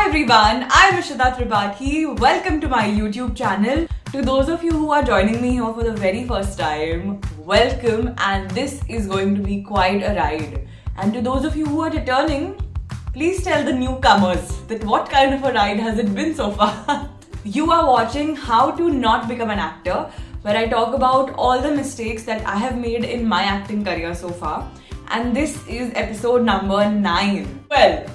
Hi everyone, I'm Ishita Tripathi. Welcome to my YouTube channel. To those of you who are joining me here for the very first time, welcome, and this is going to be quite a ride. And to those of you who are returning, please tell the newcomers that what kind of a ride has it been so far. You are watching How to Not Become an Actor, where I talk about all the mistakes that I have made in my acting career so far. And this is episode number 9. Well,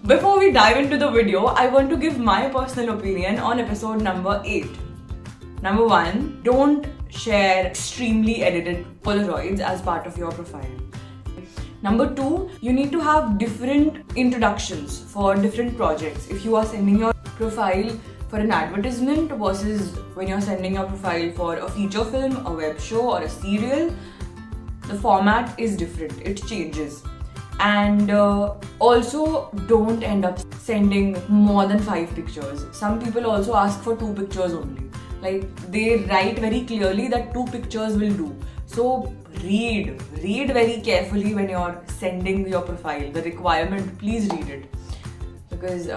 before we dive into the video, I want to give my personal opinion on episode number 8. Number 1, don't share extremely edited Polaroids as part of your profile. Number 2, you need to have different introductions for different projects. If you are sending your profile for an advertisement versus when you're sending your profile for a feature film, a web show or a serial, the format is different, it changes. And also don't end up sending more than 5 pictures. Some people also ask for 2 pictures only. Like they write very clearly that 2 pictures will do. So read very carefully when you're sending your profile. The requirement, please read it. Because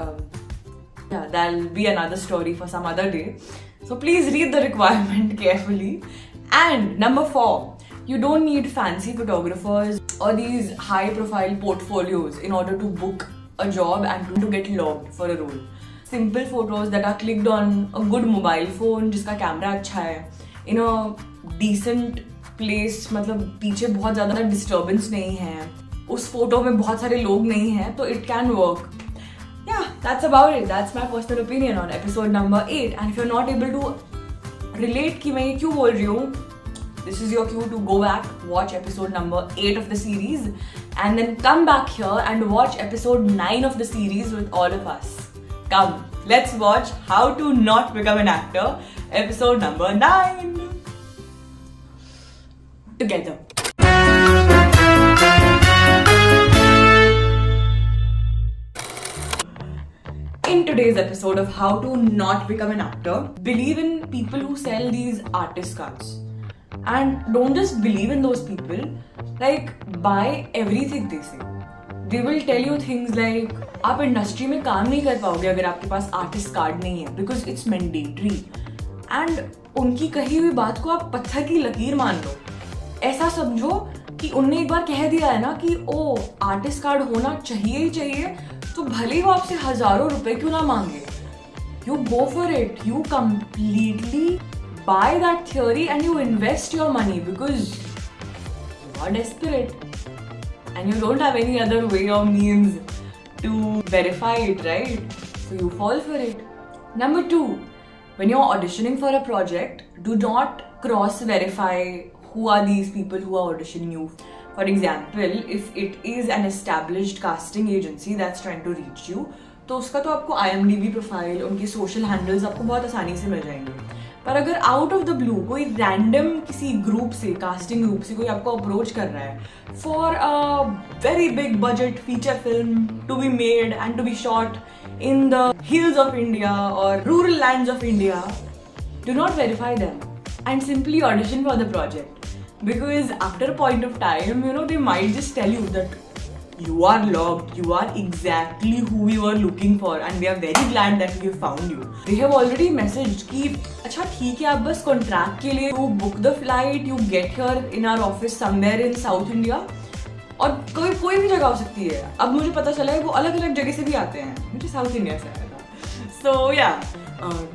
that'll be another story for some other day. So please read the requirement carefully. And number 4, you don't need fancy photographers or these high profile portfolios in order to book a job and to get logged for a role. Simple photos that are clicked on a good mobile phone जिसका camera अच्छा है, in a decent place, मतलब पीछे बहुत ज़्यादा disturbance नहीं है, उस फोटो में बहुत सारे लोग नहीं हैं, तो it can work. Yeah, that's about it. That's my personal opinion on episode number 8. And if you're not able to relate कि मैं ये क्यों बोल रही हूँ, this is your cue to go back, watch episode number 8 of the series, and then come back here and watch episode 9 of the series with all of us. Come, let's watch How to Not Become an Actor, episode number 9. Together. In today's episode of How to Not Become an Actor, believe in people who sell these artist cards. And don't just believe in those people, like buy everything they say. They will tell you things like आप industry में काम नहीं कर पाओगे अगर आपके पास artist card नहीं है, because it's mandatory. And उनकी कही हुई बात को आप पत्थर की लकीर मान लो. ऐसा समझो कि उनने एक बार कह दिया है ना कि ओ आर्टिस्ट कार्ड होना चाहिए ही चाहिए, तो भले ही वो आपसे हजारों रुपए क्यों ना मांगे. You go for it. You completely buy that theory and you invest your money because you are desperate and you don't have any other way or means to verify it, right? So you fall for it. Number 2, when you're auditioning for a project, do not cross-verify who are these people who are auditioning you. For example, if it is an established casting agency that's trying to reach you, तो उसका तो आपको IMDb profile, उनके social handles आपको बहुत आसानी से मिल जाएंगे. पर अगर आउट ऑफ द ब्लू कोई रैंडम किसी ग्रुप से, कास्टिंग ग्रुप से कोई आपको अप्रोच कर रहा है for a very big budget feature film to be made and to be shot in the hills of India और rural lands of India, do not verify them and simply audition for the project, because after a point of time you know they might just tell you that you are logged, you are exactly who we were looking for and we are very glad that we have found you. They have already messaged कि अच्छा ठीक है, आप बस contract के लिए you book the flight, you get here in our office somewhere in South India, और कोई भी जगह हो सकती है. अब मुझे पता चला है वो अलग अलग जगह से भी आते हैं, मुझे साउथ इंडिया से आया था. So yeah,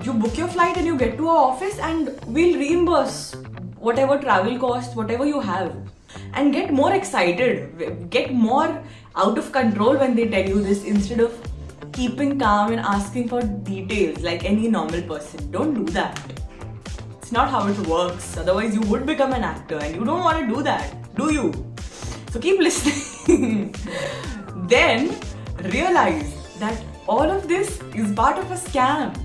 you book your flight and you get to our office and we'll reimburse whatever travel cost, whatever you have. And get more excited, get more out of control when they tell you this instead of keeping calm and asking for details like any normal person. Don't do that. It's not how it works. Otherwise you would become an actor and you don't want to do that, do you? So keep listening. Then realize that all of this is part of a scam.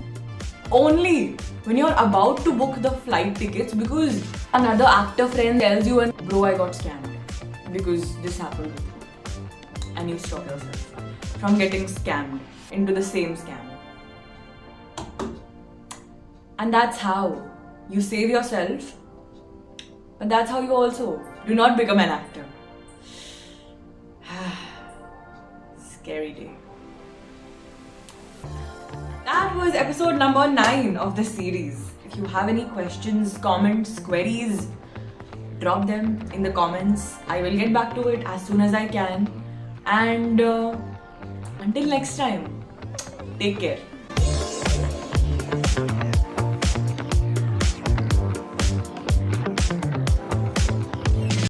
Only when you're about to book the flight tickets because another actor friend tells you and bro, I got scammed because this happened with you, and you stop yourself from getting scammed into the same scam. And that's how you save yourself, but that's how you also do not become an actor. Scary day. was episode number 9 of this series. If you have any questions, comments, queries, drop them in the comments. I will get back to it as soon as I can. And until next time, take care.